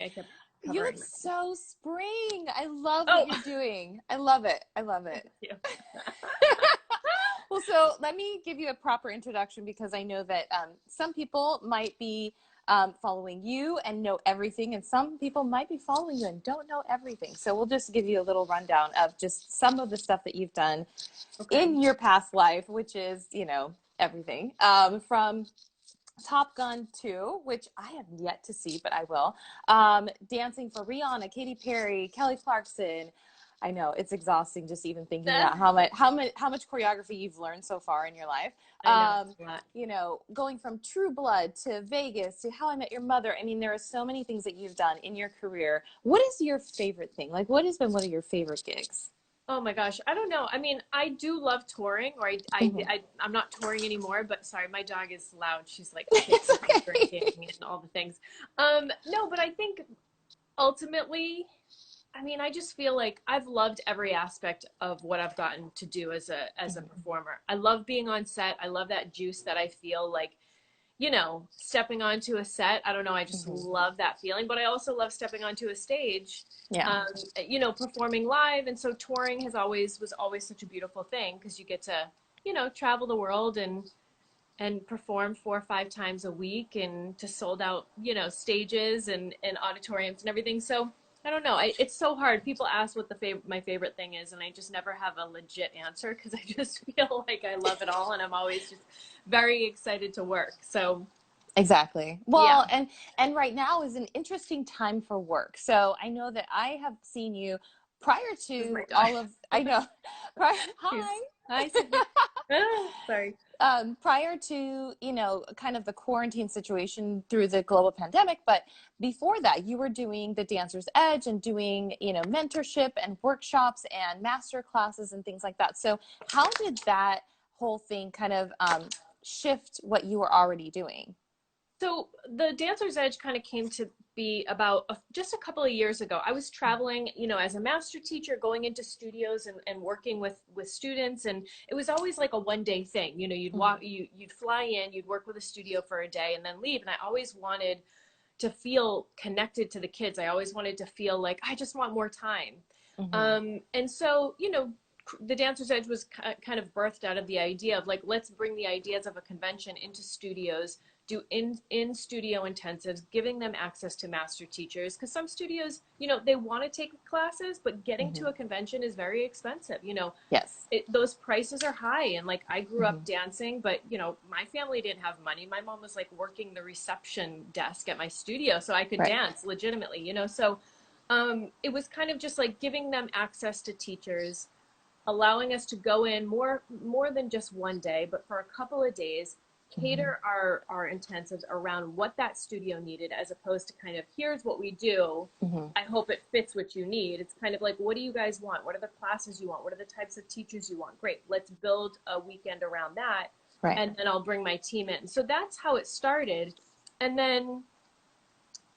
I kept You look covering my face. so spring. I love what Oh, you're doing. I love it. I love thank it. you. Well, so let me give you a proper introduction because I know that some people might be following you and know everything, and some people might be following you and don't know everything. So we'll just give you a little rundown of just some of the stuff that you've done Okay. in your past life, which is, you know, everything from Top Gun 2, which I have yet to see, but I will. Dancing for Rihanna, Katy Perry, Kelly Clarkson. I know it's exhausting just even thinking about how much choreography you've learned so far in your life. I know it's a lot. You know, going from True Blood to Vegas to How I Met Your Mother. I mean, there are so many things that you've done in your career. What is your favorite thing? Like, what has been one of your favorite gigs? Oh my gosh, I don't know. I mean, I do love touring, or Mhm. I'm not touring anymore, but sorry, my dog is loud. She's like It's kicking and drinking okay. and all the things. No, but I think ultimately, I mean, I just feel like I've loved every aspect of what I've gotten to do as a Mhm. performer. I love being on set. I love that juice that I feel like, stepping onto a set. I don't know, I just Mhm. love that feeling, but I also love stepping onto a stage, Yeah. performing live. And so touring was always such a beautiful thing because you get to, travel the world and perform 4 or 5 times a week and to sold out, stages and auditoriums and everything. So I don't know. It's so hard. People ask what my favorite thing is, and I just never have a legit answer because I just feel like I love it all, and I'm always just very excited to work. So Exactly. yeah. Well, and right now is an interesting time for work. So I know that I have seen you prior This is my to dog. all of, I know, prior, She's hi. hi, Sydney. Ah, sorry. Prior to, you know, kind of the quarantine situation through the global pandemic, but before that, you were doing the Dancer's Edge and doing, you know, mentorship and workshops and master classes and things like that. So how did that whole thing kind of shift what you were already doing? So the Dancer's Edge kind of came to be about just a couple of years ago. I was traveling, as a master teacher, going into studios and working with students, and it was always like a 1 day thing. Mhm. You'd fly in, you'd work with a studio for a day, and then leave. And I always wanted to feel connected to the kids. I always wanted to feel like I just want more time. Mhm. And so, the Dancer's Edge was kind of birthed out of the idea of like, let's bring the ideas of a convention into studios, do in studio intensives, giving them access to master teachers. Because some studios, they want to take classes, but getting to Mhm. a convention is very expensive. Yes. Those prices are high, and like I grew up Mhm. dancing, but my family didn't have money. My mom was like working the reception desk at my studio so I could Right. dance legitimately, so it was kind of just like giving them access to teachers, allowing us to go in more than just 1 day, but for a couple of days, Mhm. cater our intensives around what that studio needed, as opposed to kind of, here's what we do, Mhm. I hope it fits what you need. It's kind of like, what do you guys want? What are the classes you want? What are the types of teachers you want? Great, let's build a weekend around that, Right. and then I'll bring my team in. So that's how it started. And then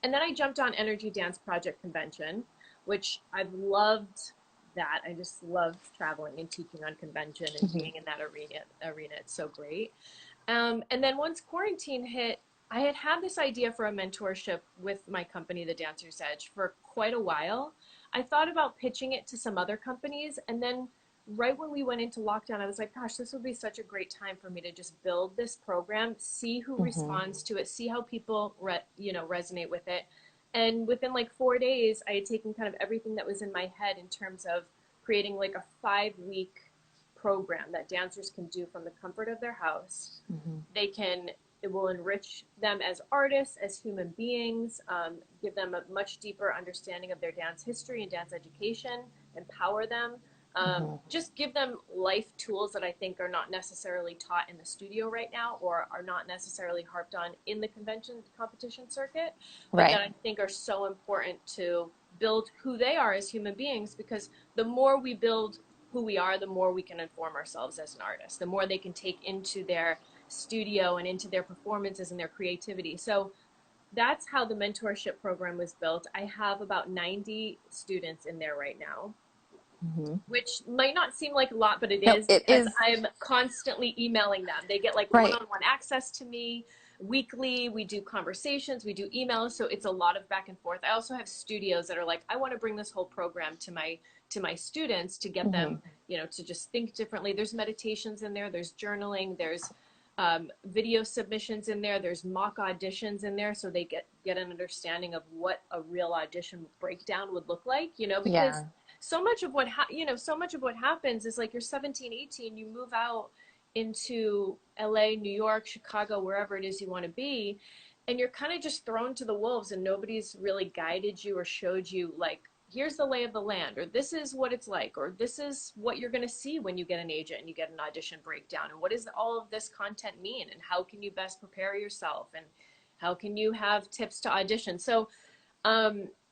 and then I jumped on Energy Dance Project Convention, which I've loved. That I just love traveling and teaching on convention and Mhm. being in that arena. It's so great. And then once quarantine hit, I had this idea for a mentorship with my company, The Dancer's Edge, for quite a while. I thought about pitching it to some other companies, and then right when we went into lockdown, I was like, gosh, this would be such a great time for me to just build this program, see who Mhm. responds to it, see how people resonate with it. And within like 4 days, I had taken kind of everything that was in my head in terms of creating like a 5 week program that dancers can do from the comfort of their house. Mhm. It will enrich them as artists, as human beings, give them a much deeper understanding of their dance history and dance education, empower them, Mhm. just give them life tools that I think are not necessarily taught in the studio right now, or are not necessarily harped on in the convention competition circuit, but Right. that I think are so important to build who they are as human beings. Because the more we build who we are, the more we can inform ourselves as an artist, the more they can take into their studio and into their performances and their creativity. So that's how the mentorship program was built. I have about 90 students in there right now, Mhm. which might not seem like a lot, but it No, is, it because is I'm constantly emailing them. They get like right. one-on-one access to me. weekly, we do conversations, we do emails, so it's a lot of back and forth. I also have studios that are like, I want to bring this whole program to my students to get Mm-hmm. them, you know, to just think differently. There's meditations in there, there's journaling, there's video submissions in there, there's mock auditions in there, so they get an understanding of what a real audition breakdown would look like, you know, because Yeah. so much of what so much of what happens is like you're 17, 18, you move out into LA, New York, Chicago, wherever it is you want to be, and you're kind of just thrown to the wolves and nobody's really guided you or showed you like, here's the lay of the land, or this is what it's like, or this is what you're going to see when you get an agent and you get an audition breakdown, and what does all of this content mean, and how can you best prepare yourself, and how can you have tips to audition. So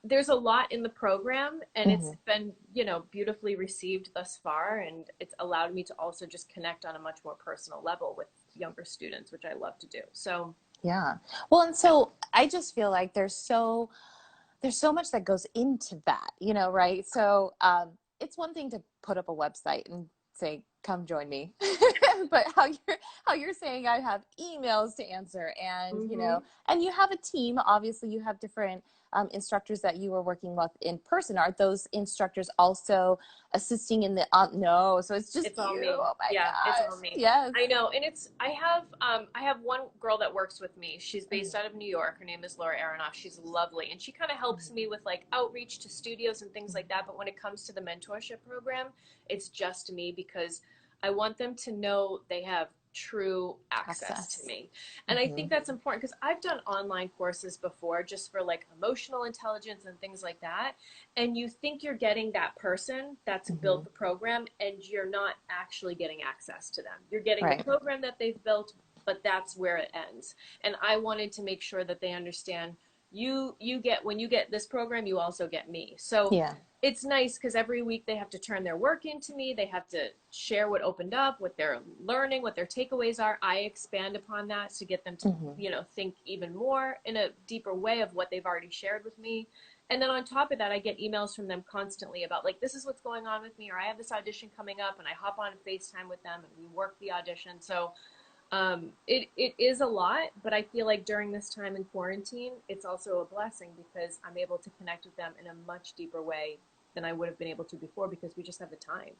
there's a lot in the program, and Mm-hmm. it's been, you know, beautifully received thus far, and it's allowed me to also just connect on a much more personal level with younger students, which I love to do. So Yeah. Well, and yeah. so I just feel like there's so much that goes into that, you know, right? So it's one thing to put up a website and say, come join me. But how you're saying I have emails to answer, and, you Mm-hmm. know, and you have a team, obviously you have different instructors that you were working with in person. Are those instructors also assisting in the, no, so it's just It's all you. me. Oh my Yeah, it's all gosh. me. Yes. I know. And it's, I have one girl that works with me. She's based out of New York. Her name is Laura Aronoff. She's lovely. And she kind of helps me with like outreach to studios and things like that. But when it comes to the mentorship program, it's just me, because I want them to know they have true access to Access. me. And I Mm-hmm. think that's important because I've done online courses before just for like emotional intelligence and things like that, and you think you're getting that person that's Mm-hmm. built the program, and you're not actually getting access to them. You're getting the Right. program that they've built, but that's where it ends. And I wanted to make sure that they understand, you get, when you get this program, you also get me. So Yeah. it's nice because every week they have to turn their work into me. They have to share what opened up, what they're learning, what their takeaways are. I expand upon that to get them to, Mm-hmm. you know, think even more in a deeper way of what they've already shared with me. And then on top of that, I get emails from them constantly about like, this is what's going on with me, or I have this audition coming up, and I hop on FaceTime with them and we work the audition. So it is a lot, but I feel like during this time in quarantine, it's also a blessing because I'm able to connect with them in a much deeper way than I would have been able to before, because we just have the time.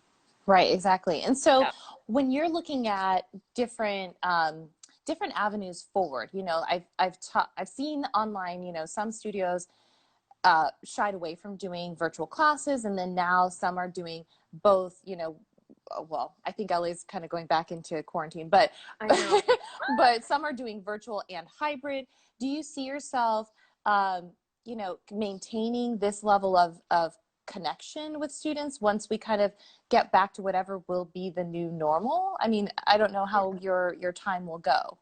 Right, exactly. And so Yeah. when you're looking at different avenues forward, you know, I've seen online, you know, some studios shied away from doing virtual classes, and then now some are doing both, you know, well, I think LA's kind of going back into quarantine, but I know. but some are doing virtual and hybrid. Do you see yourself, you know, maintaining this level of connection with students once we kind of get back to whatever will be the new normal? I mean, I don't know how your time will go.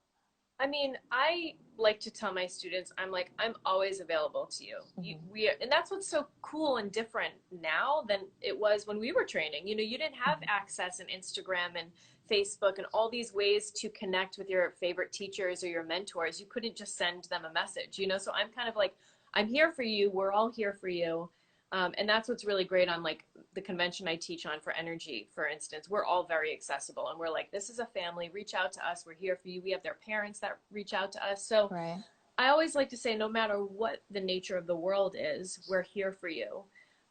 I mean, I like to tell my students, I'm like, I'm always available to you. Mm-hmm. And that's what's so cool and different now than it was when we were training. You know, you didn't have Mm-hmm. access and Instagram and Facebook and all these ways to connect with your favorite teachers or your mentors. You couldn't just send them a message, you know? So I'm kind of like, I'm here for you. We're all here for you. And that's what's really great on like the convention I teach on for energy, for instance. We're all very accessible, and we're like, this is a family. Reach out to us. We're here for you. We have their parents that reach out to us. So Right. I always like to say, no matter what the nature of the world is, we're here for you.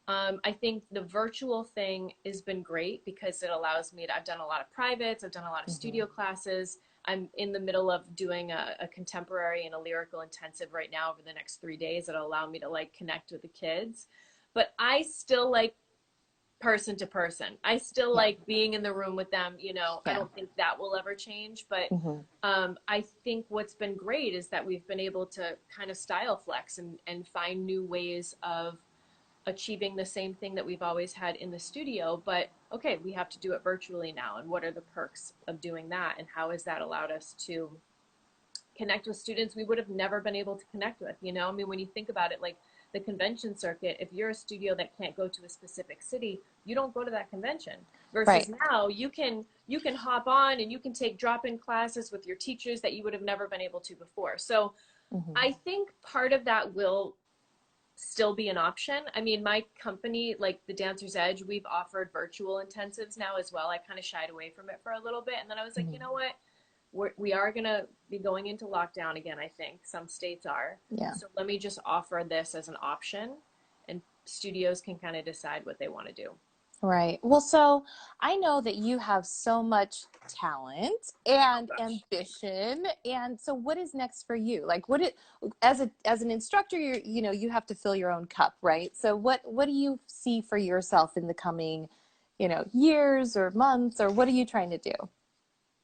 I think the virtual thing has been great because it allows me to, I've done a lot of privates, I've done a lot of Mm-hmm. studio classes. I'm in the middle of doing a contemporary and a lyrical intensive right now over the next 3 days that'll allow me to like connect with the kids. But I still like person to person. I still Yeah. like being in the room with them. You know, I Yeah. don't think that will ever change. But Mm-hmm. I think what's been great is that we've been able to kind of style flex and find new ways of achieving the same thing that we've always had in the studio. But okay, we have to do it virtually now. And what are the perks of doing that? And how has that allowed us to connect with students we would have never been able to connect with? You know, I mean, when you think about it, like the convention circuit, if you're a studio that can't go to a specific city, you don't go to that convention. Versus Right. now you can hop on and you can take drop-in classes with your teachers that you would have never been able to before. So Mm-hmm. I think part of that will still be an option. I mean, my company, like the Dancer's Edge, we've offered virtual intensives now as well. I kind of shied away from it for a little bit, and then I was like, Mm-hmm. you know what, we are going to be going into lockdown again, I think. Some states are. Yeah. So let me just offer this as an option, and studios can kind of decide what they want to do. Right. Well, so I know that you have so much talent and Gosh. ambition. And so what is next for you? Like as an instructor, you have to fill your own cup, right? So what do you see for yourself in the coming, years or months, or what are you trying to do?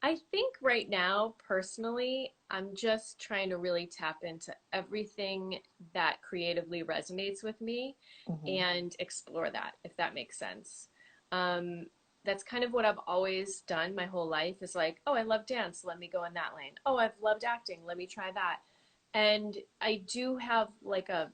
I think right now, personally, I'm just trying to really tap into everything that creatively resonates with me Hmm. and explore that, if that makes sense. Um, that's kind of what I've always done my whole life is like, oh, I love dance. Let me go in that lane. Oh, I've loved acting. Let me try that. And I do have like a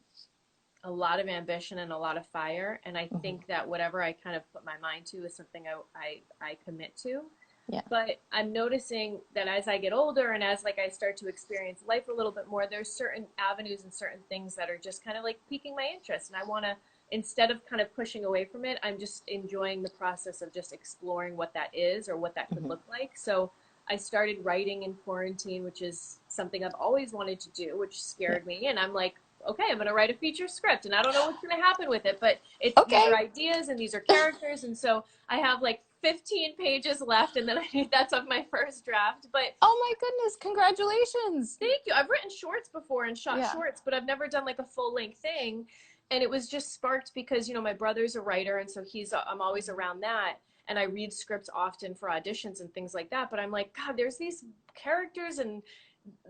lot of ambition and a lot of fire. And I Hmm. think that whatever I kind of put my mind to is something I commit to. Yeah. But I'm noticing that as I get older and as like I start to experience life a little bit more, there's certain avenues and certain things that are just kind of like piquing my interest. And I want to, instead of kind of pushing away from it, I'm just enjoying the process of just exploring what that is or what that could Hmm. look like. So I started writing in quarantine, which is something I've always wanted to do, which Yeah. scared me. And I'm like, okay, I'm going to write a feature script and I don't know what's going to happen with it, but these Okay. are ideas and these are characters. And so I have like 15 pages left and then that's of my first draft. But Oh my goodness. Congratulations. thank you. I've written shorts before and shot Yeah. shorts, but I've never done like a full length thing. And it was just sparked because, my brother's a writer. And so I'm always around that. And I read scripts often for auditions and things like that. But I'm like, God, there's these characters and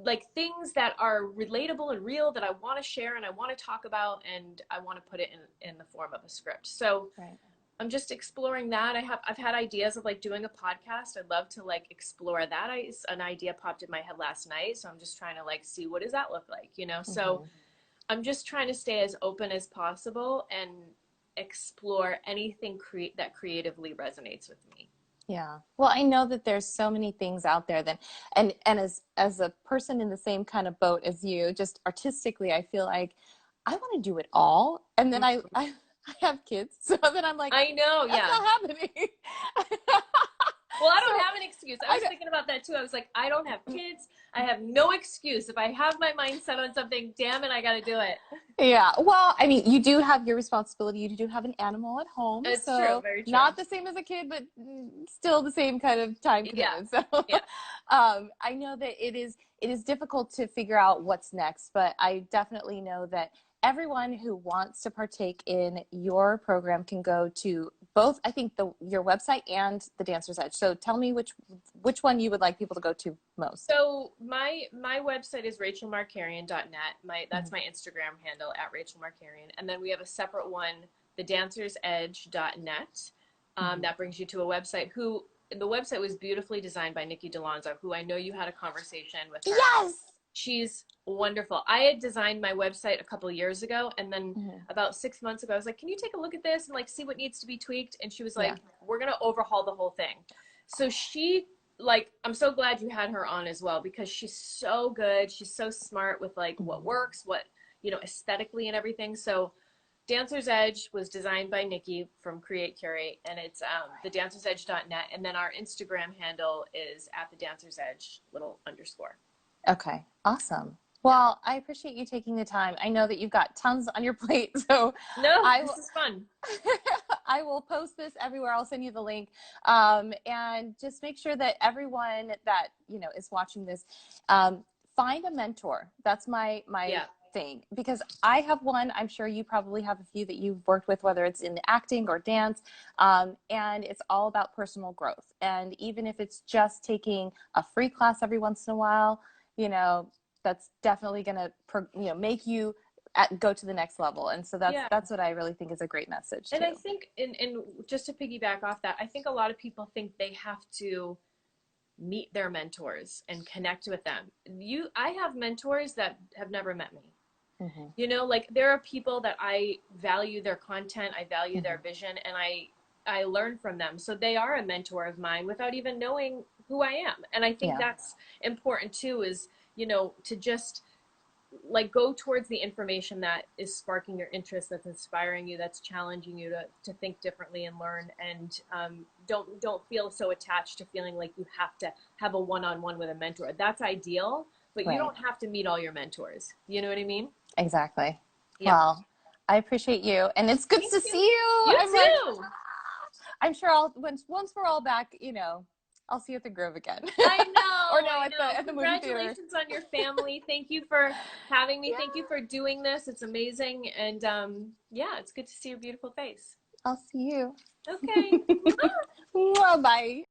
like things that are relatable and real that I want to share and I want to talk about and I want to put it in the form of a script. So Right. I'm just exploring that. I've had ideas of like doing a podcast. I'd love to like explore that. An idea popped in my head last night, so I'm just trying to like see what does that look like. So Hmm. I'm just trying to stay as open as possible and explore anything that creatively resonates with me. Yeah. Well, I know that there's so many things out there that, and as a person in the same kind of boat as you, just artistically, I feel like I want to do it all. And then I have kids. So then I'm like, I know, that's yeah. not happening. Well, I So don't have an excuse. I I was thinking about that too. I was like, I don't have kids. I have no excuse. If I have my mind set on something, damn it, I got to do it. Yeah. Well, I mean, you do have your responsibility. You do have an animal at home. It's true, So very true. not the same as a kid, but still the same kind of time Yeah, commitment. So yeah. I know that it is difficult to figure out what's next, but I definitely know that everyone who wants to partake in your program can go to both, I think, your website and the Dancer's Edge. So tell me which one you would like people to go to most. So my website is rachaelmarkarian.net. That's Mhm. my Instagram handle at rachaelmarkarian. And then we have a separate one, thedancersedge.net. Mhm. That brings you to a website the website was beautifully designed by Nikki DeLonzo, who I know you had a conversation with her. Yes. She's wonderful. I had designed my website a couple years ago, and then Mhm. about 6 months ago, I was like, "Can you take a look at this and like see what needs to be tweaked?" And she was Yeah. like, "We're gonna overhaul the whole thing." So I'm so glad you had her on as well because she's so good. She's so smart with like what Mhm. works, what aesthetically and everything. So Dancer's Edge was designed by Nikki from Create Curate, and it's thedancersedge.net. And then our Instagram handle is at thedancersedge little underscore. Okay, awesome. Yeah. Well, I appreciate you taking the time. I know that you've got tons on your plate, so No, I this will is fun. I will post this everywhere. I'll send you the link, and just make sure that everyone that is watching this, find a mentor. That's my Yeah. thing, because I have one. I'm sure you probably have a few that you've worked with, whether it's in acting or dance, and it's all about personal growth. And even if it's just taking a free class every once in a while, you know, that's definitely going to make you go to the next level. And so that's Yeah. that's what I really think is a great message And too. I think in just to piggyback off that, I think a lot of people think they have to meet their mentors and connect with them. I have mentors that have never met me. Hmm. Like there are people that I value their content, I value their Hmm. vision, and I learn from them. So they are a mentor of mine without even knowing who I am. And I think Yeah. that's important too, is to just like go towards the information that is sparking your interest, that's inspiring you, that's challenging you to think differently and learn. And don't feel so attached to feeling like you have to have a one-on-one with a mentor. That's ideal, but you Right. don't have to meet all your mentors. You know what I mean? Exactly. Yeah. Well, I appreciate you, and it's good Thank to you. see you. You I'm like, too. I'm sure I'll once we're all back, you know, I'll see you at the Grove again, I or know, no, I at know. the movie theater. Congratulations on your family. Thank you for having me. Yeah, Thank you for doing this. It's amazing. And yeah, it's good to see your beautiful face. I'll see you. Okay. Bye bye.